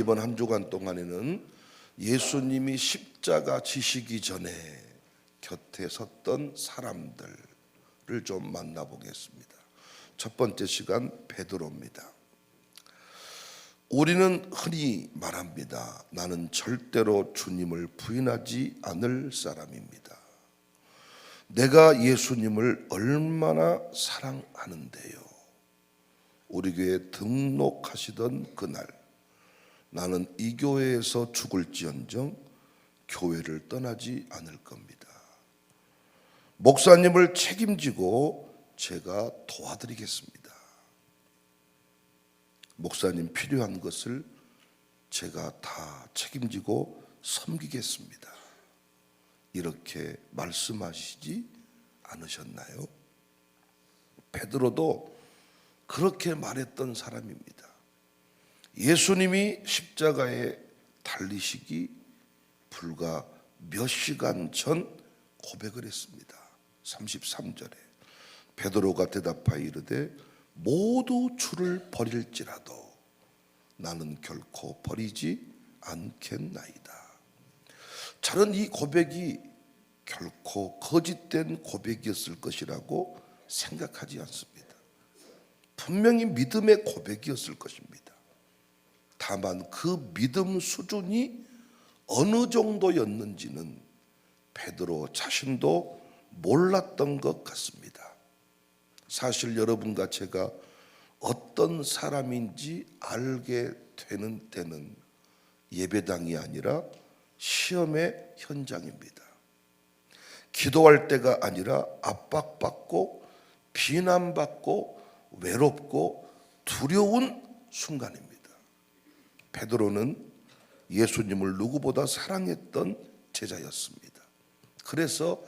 이번 한 주간 동안에는 예수님이 십자가 지시기 전에 곁에 섰던 사람들을 좀 만나보겠습니다. 첫 번째 시간 베드로입니다. 우리는 흔히 말합니다. 나는 절대로 주님을 부인하지 않을 사람입니다. 내가 예수님을 얼마나 사랑하는데요. 우리 교회에 등록하시던 그날 나는 이 교회에서 죽을지언정 교회를 떠나지 않을 겁니다. 목사님을 책임지고 제가 도와드리겠습니다. 목사님 필요한 것을 제가 다 책임지고 섬기겠습니다. 이렇게 말씀하시지 않으셨나요? 베드로도 그렇게 말했던 사람입니다. 예수님이 십자가에 달리시기 불과 몇 시간 전 고백을 했습니다. 33절에 베드로가 대답하여 이르되 모두 주를 버릴지라도 나는 결코 버리지 않겠나이다. 저는 이 고백이 결코 거짓된 고백이었을 것이라고 생각하지 않습니다. 분명히 믿음의 고백이었을 것입니다. 다만 그 믿음 수준이 어느 정도였는지는 베드로 자신도 몰랐던 것 같습니다. 사실 여러분과 제가 어떤 사람인지 알게 되는 때는 예배당이 아니라 시험의 현장입니다. 기도할 때가 아니라 압박받고 비난받고 외롭고 두려운 순간입니다. 베드로는 예수님을 누구보다 사랑했던 제자였습니다. 그래서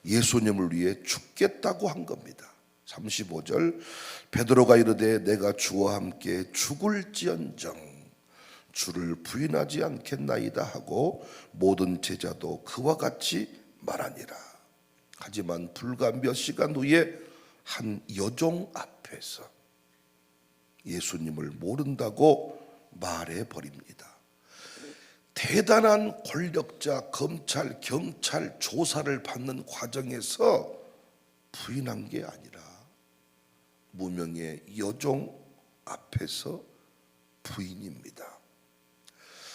예수님을 위해 죽겠다고 한 겁니다. 35절 베드로가 이르되 내가 주와 함께 죽을지언정 주를 부인하지 않겠나이다 하고 모든 제자도 그와 같이 말하니라. 하지만 불과 몇 시간 후에 한 여종 앞에서 예수님을 모른다고 말해버립니다. 대단한 권력자, 검찰, 경찰 조사를 받는 과정에서 부인한 게 아니라 무명의 여종 앞에서 부인입니다.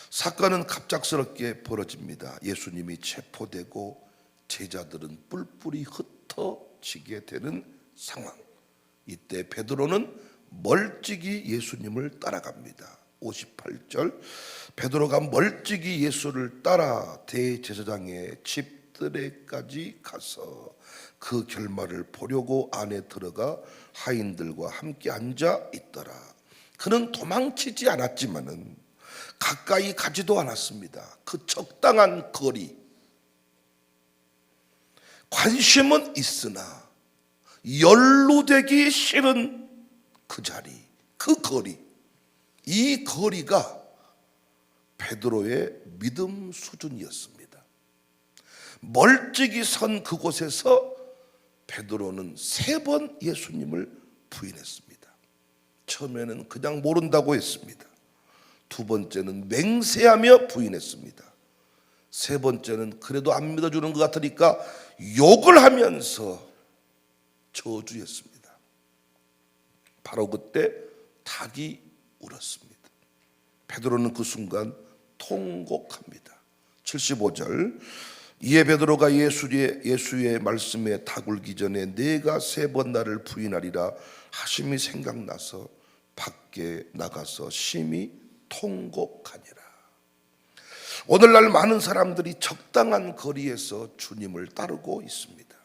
사건은 갑작스럽게 벌어집니다. 예수님이 체포되고 제자들은 뿔뿔이 흩어지게 되는 상황. 이때 베드로는 멀찍이 예수님을 따라갑니다. 58절 베드로가 멀찍이 예수를 따라 대제사장의 집들에까지 가서 그 결말을 보려고 안에 들어가 하인들과 함께 앉아 있더라. 그는 도망치지 않았지만은 가까이 가지도 않았습니다. 그 적당한 거리, 관심은 있으나 연루되기 싫은 그 자리, 그 거리, 이 거리가 베드로의 믿음 수준이었습니다. 멀찍이 선 그곳에서 베드로는 3번 예수님을 부인했습니다. 처음에는 그냥 모른다고 했습니다. 두 번째는 맹세하며 부인했습니다. 세 번째는 그래도 안 믿어주는 것 같으니까 욕을 하면서 저주했습니다. 바로 그때 닭이 울었습니다. 베드로는 그 순간 통곡합니다. 75절 이에 베드로가 예수의 말씀에 닭 울기 전에 내가 3번 나를 부인하리라 하심이 생각나서 밖에 나가서 심히 통곡하니라. 오늘날 많은 사람들이 적당한 거리에서 주님을 따르고 있습니다.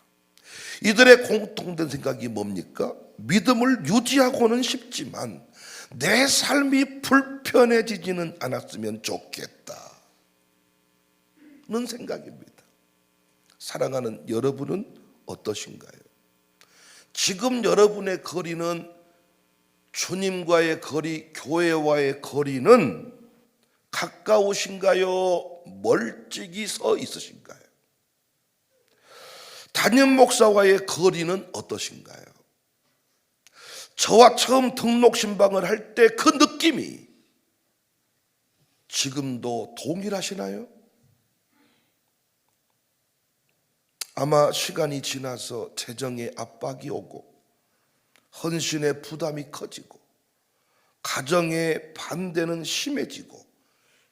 이들의 공통된 생각이 뭡니까? 믿음을 유지하고는 싶지만 내 삶이 불편해지지는 않았으면 좋겠다는 생각입니다. 사랑하는 여러분은 어떠신가요? 지금 여러분의 거리는, 주님과의 거리, 교회와의 거리는 가까우신가요? 멀찍이 서 있으신가요? 담임 목사와의 거리는 어떠신가요? 저와 처음 등록 신방을 할 때 그 느낌이 지금도 동일하시나요? 아마 시간이 지나서 재정의 압박이 오고 헌신의 부담이 커지고 가정의 반대는 심해지고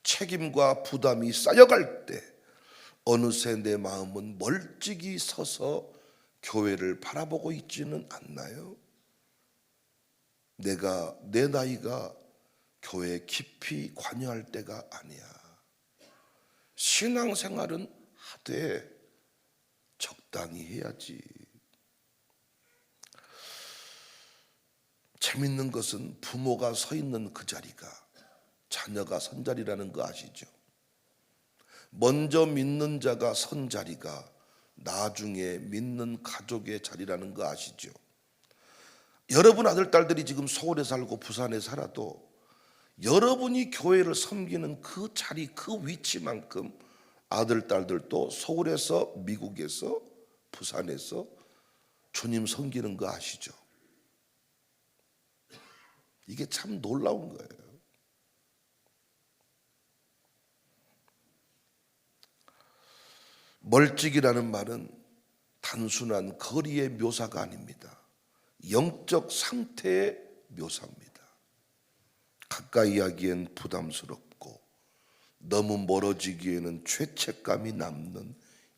책임과 부담이 쌓여갈 때 어느새 내 마음은 멀찍이 서서 교회를 바라보고 있지는 않나요? 내 나이가 교회에 깊이 관여할 때가 아니야. 신앙생활은 하되 적당히 해야지. 재밌는 것은 부모가 서 있는 그 자리가 자녀가 선 자리라는 거 아시죠? 먼저 믿는 자가 선 자리가 나중에 믿는 가족의 자리라는 거 아시죠? 여러분 아들, 딸들이 지금 서울에 살고 부산에 살아도 여러분이 교회를 섬기는 그 자리, 그 위치만큼 아들, 딸들도 서울에서, 미국에서, 부산에서 주님 섬기는 거 아시죠? 이게 참 놀라운 거예요. 멀찍이라는 말은 단순한 거리의 묘사가 아닙니다. 영적 상태의 묘사입니다. 가까이 하기엔 부담스럽고 너무 멀어지기에는 죄책감이 남는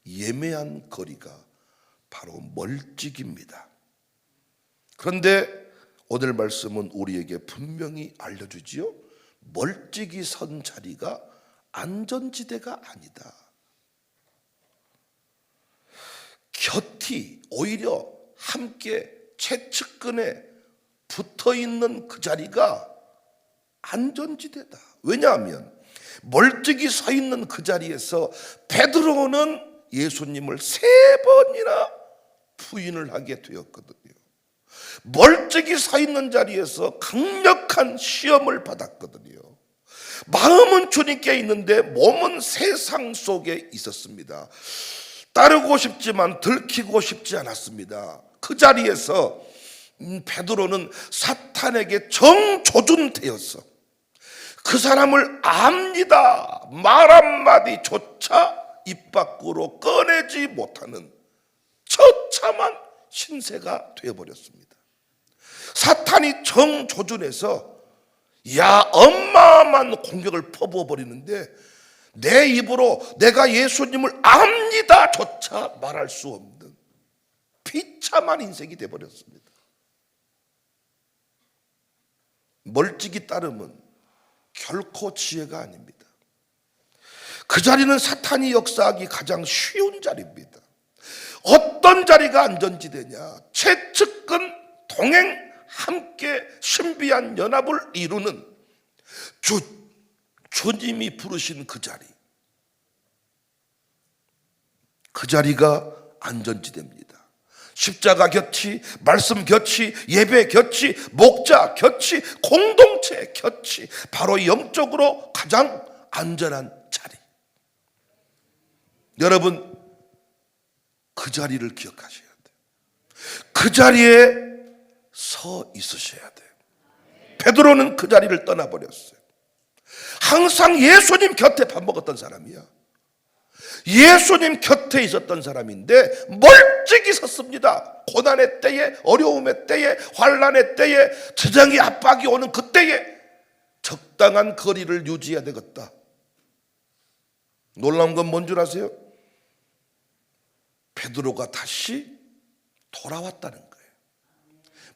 예매한 거리가 바로 멀찍입니다. 그런데 오늘 말씀은 우리에게 분명히 알려주지요. 멀찍이 선 자리가 안전지대가 아니다. 곁이 오히려 함께 채측근에 붙어있는 그 자리가 안전지대다. 왜냐하면 멀찍이 서 있는 그 자리에서 베드로는 예수님을 3번이나 부인을 하게 되었거든요. 멀찍이 서 있는 자리에서 강력한 시험을 받았거든요. 마음은 주님께 있는데 몸은 세상 속에 있었습니다. 따르고 싶지만 들키고 싶지 않았습니다. 그 자리에서 베드로는 사탄에게 정조준되었어. 그 사람을 압니다. 말 한마디조차 입 밖으로 꺼내지 못하는 처참한 신세가 되어버렸습니다. 사탄이 정조준해서 어마어마한 공격을 퍼부어 버리는데 내 입으로 내가 예수님을 압니다조차 말할 수 없는 비참한 인생이 되어버렸습니다. 멀찍이 따름은 결코 지혜가 아닙니다. 그 자리는 사탄이 역사하기 가장 쉬운 자리입니다. 어떤 자리가 안전지대냐? 채측근 동행 함께 신비한 연합을 이루는 주님이 부르신 그 자리, 그 자리가 안전지대입니다. 십자가 곁이, 말씀 곁이, 예배 곁이, 목자 곁이, 공동체 곁이, 바로 영적으로 가장 안전한 자리. 여러분, 그 자리를 기억하셔야 돼요. 그 자리에 서 있으셔야 돼요. 베드로는 그 자리를 떠나버렸어요. 항상 예수님 곁에 밥 먹었던 사람이야. 예수님 곁에 있었던 사람인데 멀찍이 섰습니다. 고난의 때에, 어려움의 때에, 환난의 때에, 재정의 압박이 오는 그때에 적당한 거리를 유지해야 되겠다. 놀라운 건 뭔 줄 아세요? 베드로가 다시 돌아왔다는 거예요.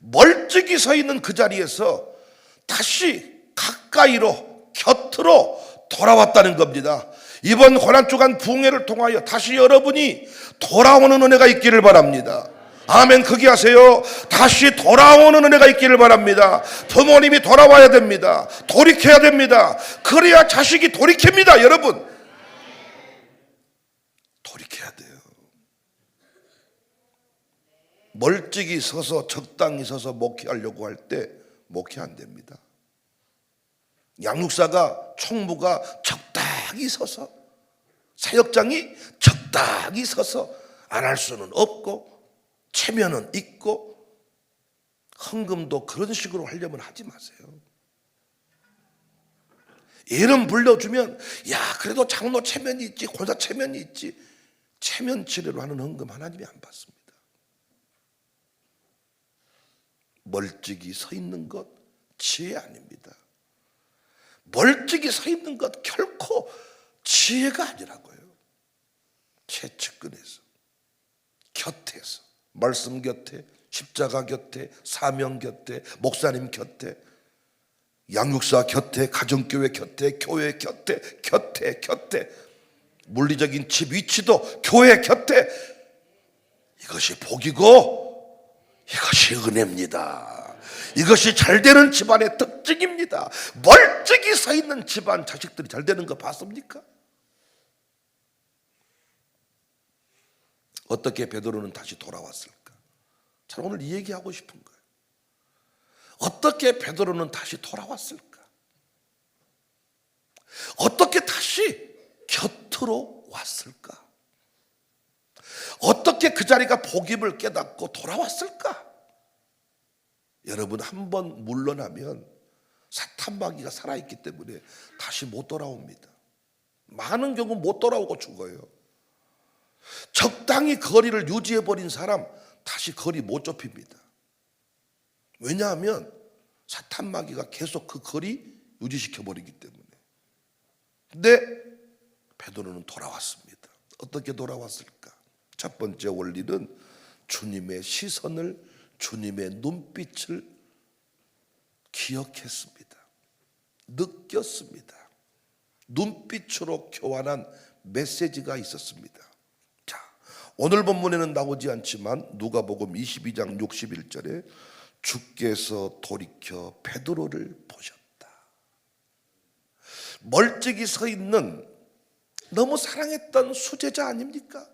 멀찍이 서 있는 그 자리에서 다시 가까이로, 곁으로 돌아왔다는 겁니다. 이번 고난주간 부흥회를 통하여 다시 여러분이 돌아오는 은혜가 있기를 바랍니다. 아멘. 크게 하세요. 다시 돌아오는 은혜가 있기를 바랍니다. 부모님이 돌아와야 됩니다. 돌이켜야 됩니다. 그래야 자식이 돌이킵니다. 여러분, 돌이켜야 돼요. 멀찍이 서서 적당히 서서 목회하려고 할 때 목회 안 됩니다. 양육사가, 총무가 적당히 서서, 사역장이 적당히 서서 안 할 수는 없고, 체면은 있고, 헌금도 그런 식으로 하려면 하지 마세요. 이름 불려주면 야 그래도 장로 체면이 있지, 권사 체면이 있지. 체면 치레로 하는 헌금 하나님이 안 받습니다. 멀찍이 서 있는 것 지혜 아닙니다. 멀찍이 서 있는 것 결코 지혜가 아니라고요. 최측근에서, 곁에서, 말씀 곁에, 십자가 곁에, 사명 곁에, 목사님 곁에, 양육사 곁에, 가정교회 곁에, 교회 곁에, 곁에, 물리적인 집 위치도 교회 곁에. 이것이 복이고 이것이 은혜입니다. 이것이 잘되는 집안의 특징입니다. 멀찍이 서 있는 집안 자식들이 잘되는 거 봤습니까? 어떻게 베드로는 다시 돌아왔을까? 저는 오늘 이 얘기하고 싶은 거예요. 어떻게 베드로는 다시 돌아왔을까? 어떻게 다시 곁으로 왔을까? 어떻게 그 자리가 복임을 깨닫고 돌아왔을까? 여러분, 한번 물러나면 사탄 마귀가 살아있기 때문에 다시 못 돌아옵니다. 많은 경우 못 돌아오고 죽어요. 적당히 거리를 유지해버린 사람 다시 거리 못 좁힙니다. 왜냐하면 사탄 마귀가 계속 그 거리 유지시켜버리기 때문에. 근데 베드로는 돌아왔습니다. 어떻게 돌아왔을까? 첫 번째 원리는 주님의 시선을, 주님의 눈빛을 기억했습니다. 느꼈습니다. 눈빛으로 교환한 메시지가 있었습니다. 자, 오늘 본문에는 나오지 않지만 누가복음 22장 61절에 주께서 돌이켜 베드로를 보셨다. 멀찍이 서 있는 너무 사랑했던 수제자 아닙니까?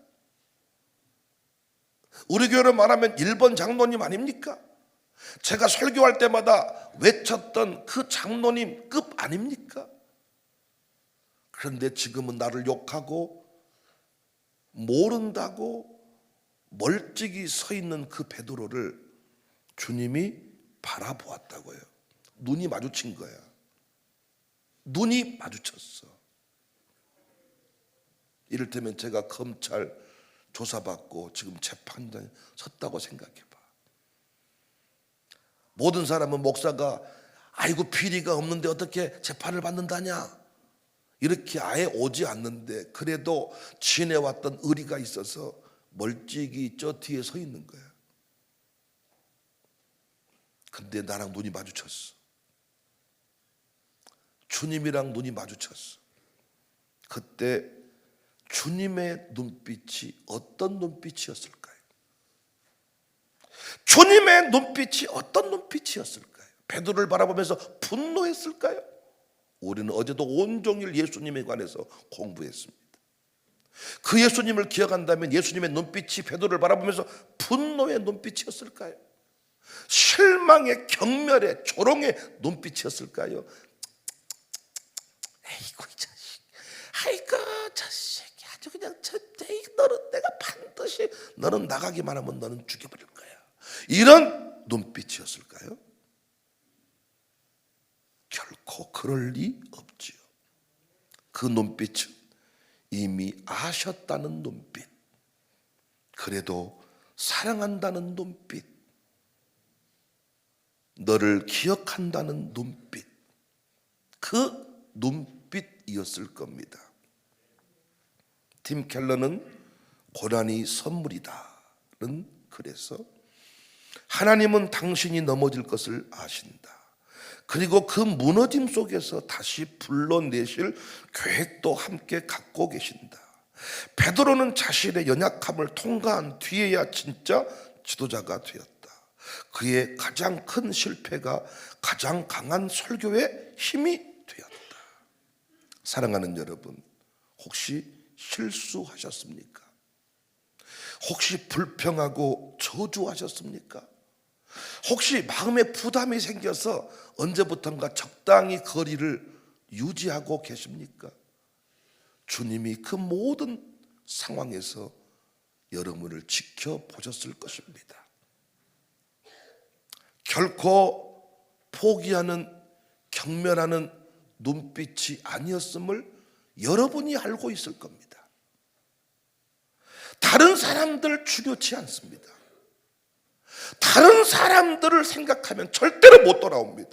우리 교회로 말하면 1번 장로님 아닙니까? 제가 설교할 때마다 외쳤던 그 장로님급 아닙니까? 그런데 지금은 나를 욕하고 모른다고 멀찍이 서 있는 그 베드로를 주님이 바라보았다고요. 눈이 마주친 거야. 눈이 마주쳤어. 이를테면 제가 검찰 조사받고 지금 재판장에 섰다고 생각해봐. 모든 사람은 목사가 아이고 비리가 없는데 어떻게 재판을 받는다냐 이렇게 아예 오지 않는데, 그래도 지내왔던 의리가 있어서 멀찍이 저 뒤에 서 있는 거야. 근데 나랑 눈이 마주쳤어. 주님이랑 눈이 마주쳤어. 그때 주님의 눈빛이 어떤 눈빛이었을까요? 주님의 눈빛이 어떤 눈빛이었을까요? 베드로를 바라보면서 분노했을까요? 우리는 어제도 온종일 예수님에 관해서 공부했습니다. 그 예수님을 기억한다면 예수님의 눈빛이 베드로를 바라보면서 분노의 눈빛이었을까요? 실망의, 경멸의, 조롱의 눈빛이었을까요? 에이구 이 자식, 아이고 자식, 아주 그냥 너는 내가 반드시 너는 나가기만 하면 너는 죽여버릴 거야. 이런 눈빛이었을까요? 결코 그럴 리 없지요. 그 눈빛은 이미 아셨다는 눈빛, 그래도 사랑한다는 눈빛, 너를 기억한다는 눈빛, 그 눈빛이었을 겁니다. 팀 켈러는 고난이 선물이다는 글에서 하나님은 당신이 넘어질 것을 아신다. 그리고 그 무너짐 속에서 다시 불러내실 계획도 함께 갖고 계신다. 베드로는 자신의 연약함을 통과한 뒤에야 진짜 지도자가 되었다. 그의 가장 큰 실패가 가장 강한 설교의 힘이 되었다. 사랑하는 여러분, 혹시 실수하셨습니까? 혹시 불평하고 저주하셨습니까? 혹시 마음에 부담이 생겨서 언제부턴가 적당히 거리를 유지하고 계십니까? 주님이 그 모든 상황에서 여러분을 지켜보셨을 것입니다. 결코 포기하는, 경멸하는 눈빛이 아니었음을 여러분이 알고 있을 겁니다. 다른 사람들 중요치 않습니다. 다른 사람들을 생각하면 절대로 못 돌아옵니다.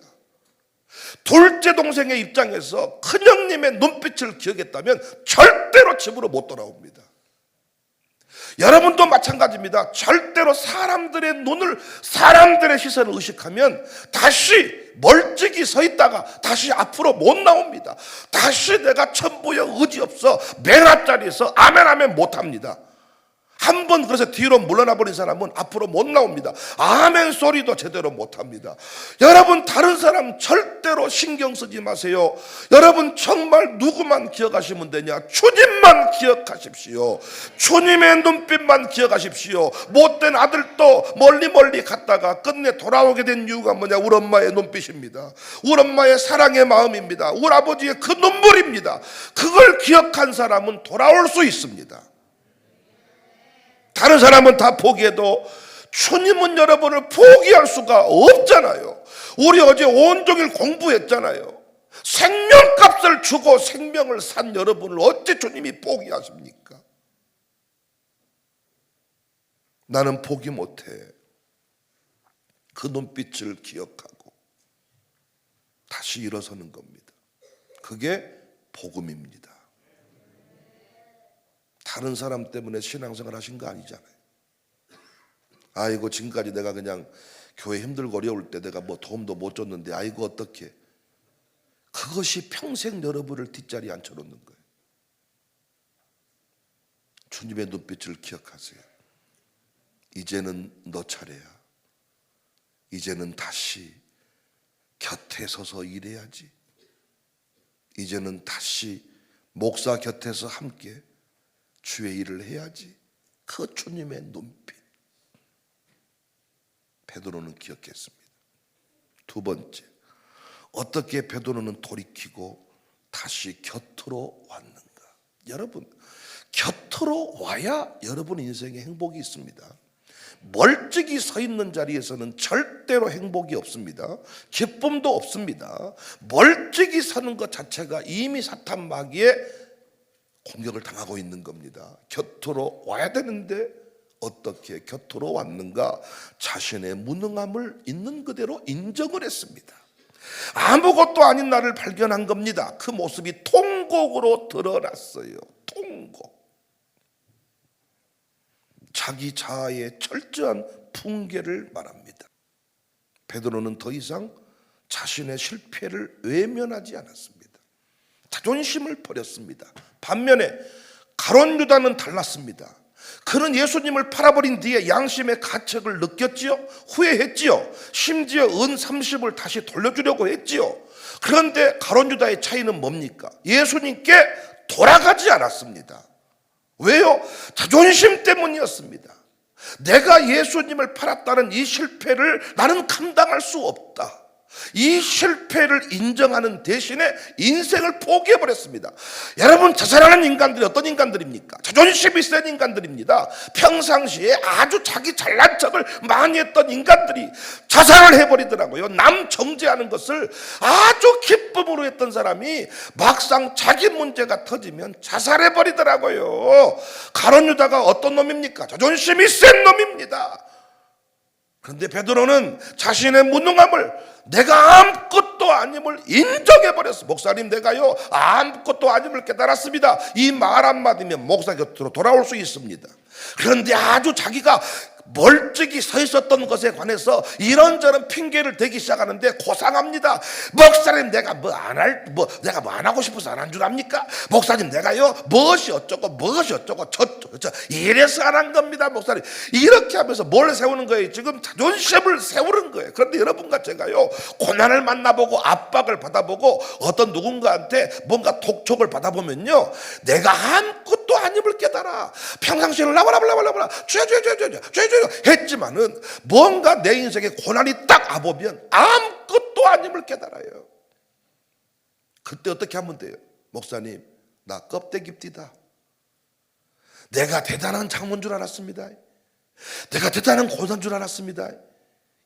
둘째 동생의 입장에서 큰형님의 눈빛을 기억했다면 절대로 집으로 못 돌아옵니다. 여러분도 마찬가지입니다. 절대로 사람들의 눈을, 사람들의 시선을 의식하면 다시 멀찍이 서 있다가 다시 앞으로 못 나옵니다. 다시 내가 천부에 의지 없어 맨 앞자리에서 아멘 아멘 못합니다. 한번 그래서 뒤로 물러나 버린 사람은 앞으로 못 나옵니다. 아멘 소리도 제대로 못합니다. 여러분, 다른 사람 절대로 신경 쓰지 마세요. 여러분 정말 누구만 기억하시면 되냐? 주님만 기억하십시오. 주님의 눈빛만 기억하십시오. 못된 아들도 멀리 갔다가 끝내 돌아오게 된 이유가 뭐냐? 우리 엄마의 눈빛입니다. 우리 엄마의 사랑의 마음입니다. 우리 아버지의 그 눈물입니다. 그걸 기억한 사람은 돌아올 수 있습니다. 다른 사람은 다 포기해도 주님은 여러분을 포기할 수가 없잖아요. 우리 어제 온종일 공부했잖아요. 생명값을 주고 생명을 산 여러분을 어째 주님이 포기하십니까? 나는 포기 못해. 그 눈빛을 기억하고 다시 일어서는 겁니다. 그게 복음입니다. 다른 사람 때문에 신앙생활 하신 거 아니잖아요. 아이고, 지금까지 내가 그냥 교회 힘들고 어려울 때 내가 뭐 도움도 못 줬는데 아이고 어떡해. 그것이 평생 여러분을 뒷자리에 앉혀놓는 거예요. 주님의 눈빛을 기억하세요. 이제는 너 차례야. 이제는 다시 곁에 서서 일해야지. 이제는 다시 목사 곁에서 함께 주의 일을 해야지. 그 주님의 눈빛. 베드로는 기억했습니다. 두 번째, 어떻게 베드로는 돌이키고 다시 곁으로 왔는가? 여러분, 곁으로 와야 여러분 인생에 행복이 있습니다. 멀찍이 서 있는 자리에서는 절대로 행복이 없습니다. 기쁨도 없습니다. 멀찍이 서는 것 자체가 이미 사탄 마귀의 공격을 당하고 있는 겁니다. 곁으로 와야 되는데 어떻게 곁으로 왔는가? 자신의 무능함을 있는 그대로 인정을 했습니다. 아무것도 아닌 나를 발견한 겁니다. 그 모습이 통곡으로 드러났어요. 통곡. 자기 자아의 철저한 붕괴를 말합니다. 베드로는 더 이상 자신의 실패를 외면하지 않았습니다. 자존심을 버렸습니다. 반면에 가룟 유다는 달랐습니다. 그는 예수님을 팔아버린 뒤에 양심의 가책을 느꼈지요. 후회했지요. 심지어 은 30을 다시 돌려주려고 했지요. 그런데 가룟 유다의 차이는 뭡니까? 예수님께 돌아가지 않았습니다. 왜요? 자존심 때문이었습니다. 내가 예수님을 팔았다는 이 실패를 나는 감당할 수 없다. 이 실패를 인정하는 대신에 인생을 포기해버렸습니다. 여러분, 자살하는 인간들이 어떤 인간들입니까? 자존심이 센 인간들입니다. 평상시에 아주 자기 잘난 척을 많이 했던 인간들이 자살을 해버리더라고요. 남 정죄하는 것을 아주 기쁨으로 했던 사람이 막상 자기 문제가 터지면 자살해버리더라고요. 가룟 유다가 어떤 놈입니까? 자존심이 센 놈입니다. 그런데 베드로는 자신의 무능함을, 내가 아무것도 아님을 인정해버렸어. 목사님, 내가요 아무것도 아님을 깨달았습니다. 이 말 한마디면 목사 곁으로 돌아올 수 있습니다. 그런데 아주 자기가 멀찍이 서 있었던 것에 관해서 이런저런 핑계를 대기 시작하는데 고상합니다. 목사님, 내가 내가 뭐 안 하고 싶어서 안 한 줄 압니까? 목사님, 내가요 무엇이 어쩌고 이래서 안 한 겁니다. 목사님, 이렇게 하면서 뭘 세우는 거예요? 지금 자존심을 세우는 거예요. 그런데 여러분과 제가요 고난을 만나보고 압박을 받아보고 어떤 누군가한테 뭔가 독촉을 받아보면요, 내가 아무것도 아님을 깨달아. 평상시에 라바라바라바라 죄 했지만은 뭔가 내 인생에 고난이 딱 와보면 아무것도 아님을 깨달아요. 그때 어떻게 하면 돼요? 목사님, 나 껍데기띠다. 내가 대단한 장모인 줄 알았습니다. 내가 대단한 권사인 줄 알았습니다.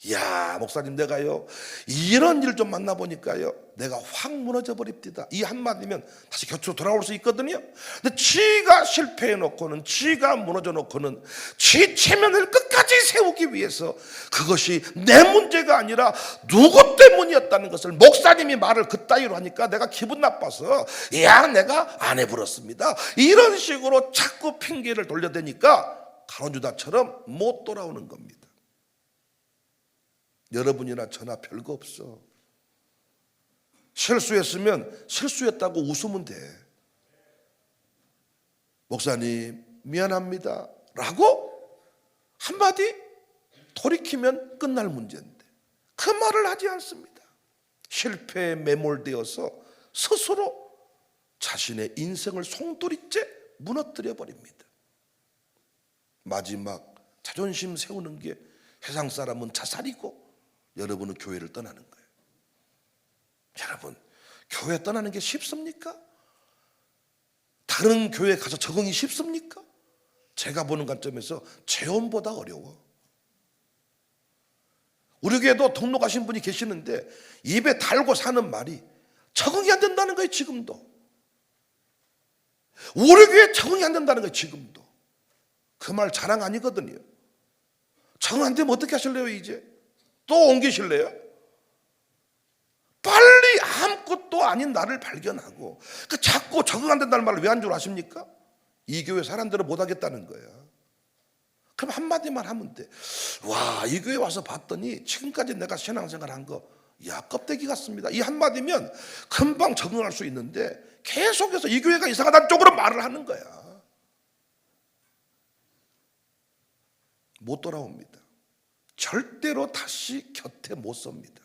이야, 목사님, 내가요 이런 일 좀 만나보니까요 내가 확 무너져 버립니다. 이 한마디면 다시 곁으로 돌아올 수 있거든요. 근데 지가 실패해 놓고는, 지가 무너져 놓고는 지 체면을 끝까지 세우기 위해서 그것이 내 문제가 아니라 누구 때문이었다는 것을 목사님이 말을 그따위로 하니까 내가 기분 나빠서 야, 내가 안 해버렸습니다, 이런 식으로 자꾸 핑계를 돌려대니까 가론유다처럼 못 돌아오는 겁니다. 여러분이나 저나 별거 없어. 실수했으면 실수했다고 웃으면 돼. 목사님 미안합니다 라고 한마디 돌이키면 끝날 문제인데 그 말을 하지 않습니다. 실패에 매몰되어서 스스로 자신의 인생을 송두리째 무너뜨려 버립니다. 마지막 자존심 세우는 게 세상 사람은 자살이고 여러분은 교회를 떠나는 거예요. 여러분, 교회 떠나는 게 쉽습니까? 다른 교회 가서 적응이 쉽습니까? 제가 보는 관점에서 재혼보다 어려워. 우리 교회도 등록하신 분이 계시는데 입에 달고 사는 말이 적응이 안 된다는 거예요. 지금도 우리 교회 적응이 안 된다는 거예요. 지금도. 그 말 자랑 아니거든요. 적응 안 되면 어떻게 하실래요? 이제 또 옮기실래요? 빨리 아무것도 아닌 나를 발견하고 자꾸 적응 안 된다는 말을 왜 한 줄 아십니까? 이 교회 사람들은 못 하겠다는 거야. 그럼 한마디만 하면 돼. 와, 이 교회 와서 봤더니 지금까지 내가 신앙생활 한 거, 야, 껍데기 같습니다. 이 한마디면 금방 적응할 수 있는데 계속해서 이 교회가 이상하다는 쪽으로 말을 하는 거야. 못 돌아옵니다. 절대로 다시 곁에 못 섭니다.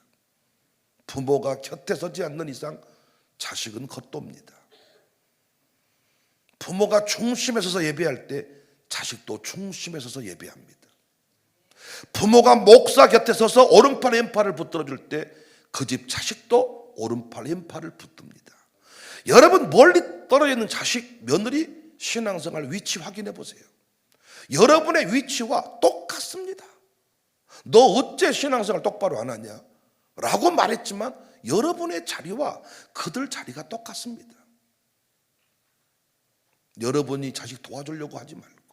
부모가 곁에 서지 않는 이상 자식은 겉돕니다. 부모가 중심에 서서 예배할 때 자식도 중심에 서서 예배합니다. 부모가 목사 곁에 서서 오른팔 왼팔을 붙들어 줄 때 그 집 자식도 오른팔 왼팔을 붙듭니다. 여러분, 멀리 떨어져 있는 자식, 며느리 신앙생활 위치 확인해 보세요. 여러분의 위치와 똑같습니다. 너 어째 신앙생활 똑바로 안 하냐? 라고 말했지만 여러분의 자리와 그들 자리가 똑같습니다. 여러분이 자식 도와주려고 하지 말고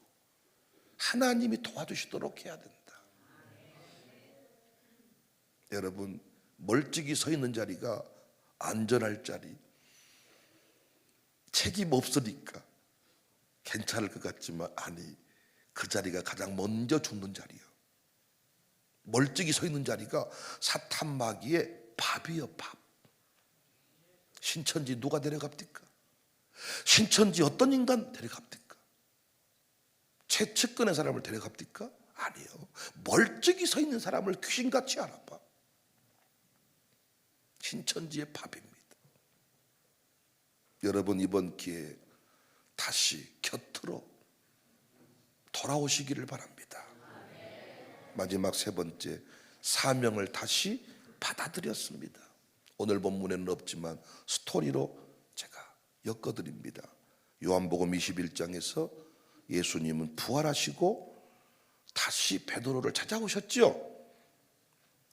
하나님이 도와주시도록 해야 된다. 여러분, 멀찍이 서 있는 자리가 안전할 자리, 책임 없으니까 괜찮을 것 같지만 아니, 그 자리가 가장 먼저 죽는 자리요. 멀찍이 서 있는 자리가 사탄 마귀의 밥이요, 밥. 신천지 누가 데려갑니까? 신천지 어떤 인간 데려갑니까? 최측근의 사람을 데려갑니까? 아니요. 멀찍이 서 있는 사람을 귀신같이 알아봐. 신천지의 밥입니다. 여러분, 이번 기회에 다시 곁으로 돌아오시기를 바랍니다. 마지막 세 번째, 사명을 다시 받아들였습니다. 오늘 본문에는 없지만 스토리로 제가 엮어드립니다. 요한복음 21장에서 예수님은 부활하시고 다시 베드로를 찾아오셨지요.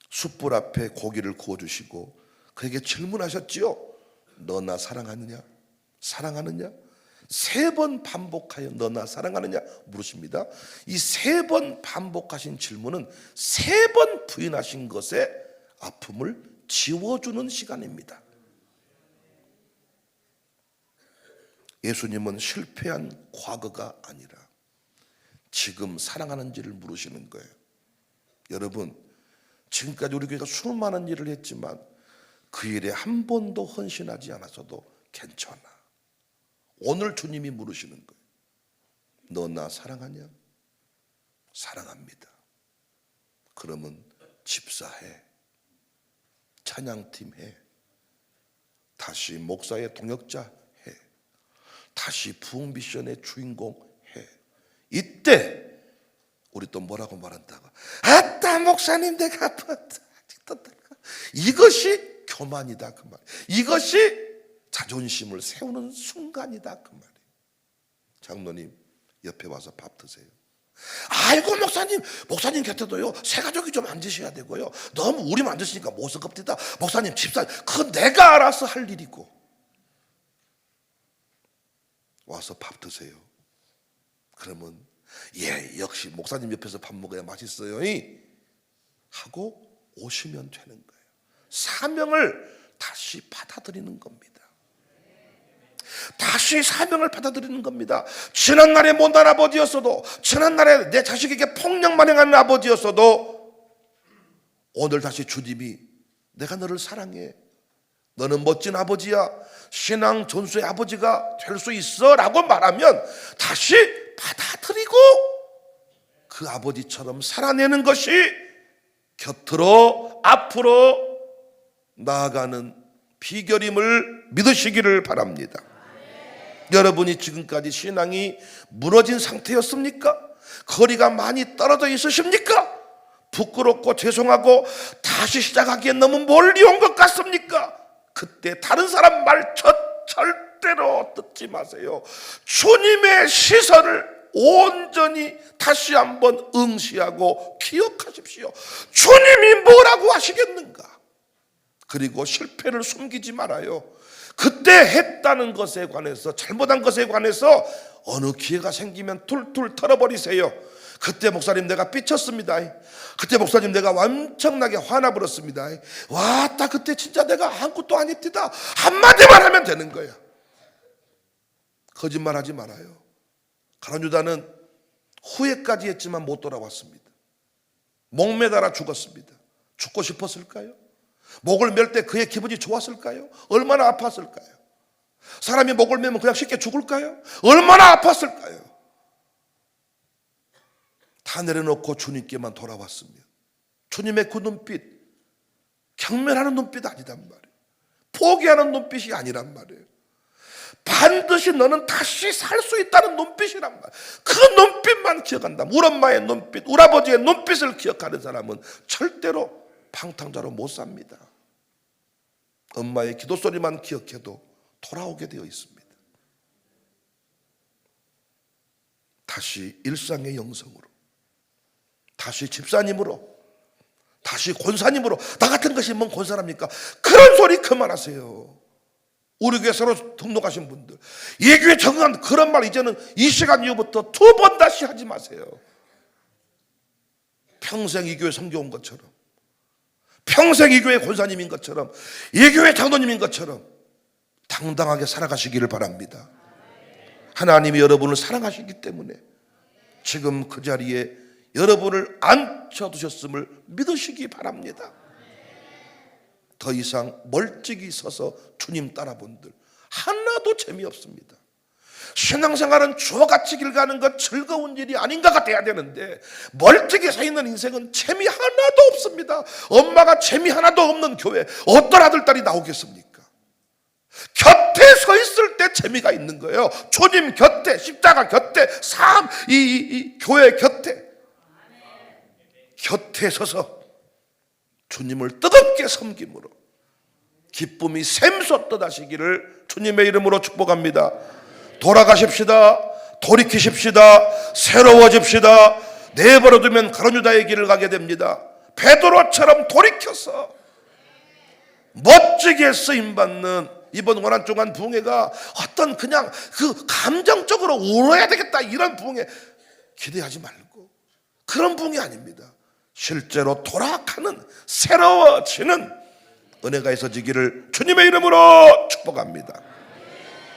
숯불 앞에 고기를 구워주시고 그에게 질문하셨지요. 너 나 사랑하느냐? 사랑하느냐? 세 번 반복하여 너 나 사랑하느냐 물으십니다. 이 세 번 반복하신 질문은 세 번 부인하신 것의 아픔을 지워주는 시간입니다. 예수님은 실패한 과거가 아니라 지금 사랑하는지를 물으시는 거예요. 여러분, 지금까지 우리 교회가 수많은 일을 했지만 그 일에 한 번도 헌신하지 않았어도 괜찮아. 오늘 주님이 물으시는 거예요. 너 나 사랑하냐? 사랑합니다. 그러면 집사해, 찬양팀 해, 다시 목사의 동역자 해, 다시 부흥미션의 주인공 해. 이때 우리 또 뭐라고 말한다고? 아따 목사님 내가 아직도 이것이 교만이다 그 말. 이것이 자존심을 세우는 순간이다 그 말이에요. 장로님 옆에 와서 밥 드세요. 아이고 목사님 곁에도요 새 가족이 좀 앉으셔야 되고요, 너무 우리만 앉으시니까 못 섞읍디다. 목사님 집사 그건 내가 알아서 할 일이고. 와서 밥 드세요. 그러면 예 역시 목사님 옆에서 밥 먹어야 맛있어요 하고 오시면 되는 거예요. 사명을 다시 받아들이는 겁니다. 다시 사명을 받아들이는 겁니다. 지난날에 못난 아버지였어도, 지난날에 내 자식에게 폭력만 행하는 아버지였어도, 오늘 다시 주님이 내가 너를 사랑해, 너는 멋진 아버지야, 신앙 전수의 아버지가 될 수 있어 라고 말하면 다시 받아들이고 그 아버지처럼 살아내는 것이 곁으로 앞으로 나아가는 비결임을 믿으시기를 바랍니다. 여러분이 지금까지 신앙이 무너진 상태였습니까? 거리가 많이 떨어져 있으십니까? 부끄럽고 죄송하고 다시 시작하기엔 너무 멀리 온 것 같습니까? 그때 다른 사람 말 절대로 듣지 마세요. 주님의 시선을 온전히 다시 한번 응시하고 기억하십시오. 주님이 뭐라고 하시겠는가? 그리고 실패를 숨기지 말아요. 그때 했다는 것에 관해서, 잘못한 것에 관해서 어느 기회가 생기면 툴툴 털어버리세요. 그때 목사님 내가 삐쳤습니다. 그때 목사님 내가 엄청나게 화나버렸습니다. 와따 그때 진짜 내가 아무것도 안 했디다. 한마디만 하면 되는 거야. 거짓말하지 말아요. 가룟 유다는 후회까지 했지만 못 돌아왔습니다. 목매달아 죽었습니다. 죽고 싶었을까요? 목을 맬 때 그의 기분이 좋았을까요? 얼마나 아팠을까요? 사람이 목을 매면 그냥 쉽게 죽을까요? 얼마나 아팠을까요? 다 내려놓고 주님께만 돌아왔으면 주님의 그 눈빛, 경멸하는 눈빛 아니란 말이에요. 포기하는 눈빛이 아니란 말이에요. 반드시 너는 다시 살 수 있다는 눈빛이란 말이에요. 그 눈빛만 기억한다. 우리 엄마의 눈빛, 우리 아버지의 눈빛을 기억하는 사람은 절대로 방탕자로 못 삽니다. 엄마의 기도 소리만 기억해도 돌아오게 되어 있습니다. 다시 일상의 영성으로, 다시 집사님으로, 다시 권사님으로. 나 같은 것이 뭔 권사랍니까? 그런 소리 그만하세요. 우리 교회 새로 등록하신 분들, 이 교회 적응한 그런 말 이제는 이 시간 이후부터 2번 다시 하지 마세요. 평생 이 교회 섬겨온 것처럼, 평생 이 교회 권사님인 것처럼, 이 교회 장로님인 것처럼 당당하게 살아가시기를 바랍니다. 하나님이 여러분을 사랑하시기 때문에 지금 그 자리에 여러분을 앉혀두셨음을 믿으시기 바랍니다. 더 이상 멀찍이 서서 주님 따라본들 하나도 재미없습니다. 신앙생활은 주어같이 길 가는 것 즐거운 일이 아닌가가 돼야 되는데 멀찍이 서 있는 인생은 재미 하나도 없습니다. 엄마가 재미 하나도 없는 교회 어떤 아들 딸이 나오겠습니까? 곁에 서 있을 때 재미가 있는 거예요. 주님 곁에, 십자가 곁에, 이 교회 곁에 서서 주님을 뜨겁게 섬김으로 기쁨이 샘솟듯 하시기를 주님의 이름으로 축복합니다. 돌아가십시다. 돌이키십시다. 새로워집시다. 내버려두면 가룟 유다의 길을 가게 됩니다. 베드로처럼 돌이켜서 멋지게 쓰임받는 이번 고난중간 부흥회가 어떤 그냥 그 감정적으로 울어야 되겠다 이런 부흥회 기대하지 말고, 그런 부흥이 아닙니다. 실제로 돌아가는 새로워지는 은혜가 있어지기를 주님의 이름으로 축복합니다.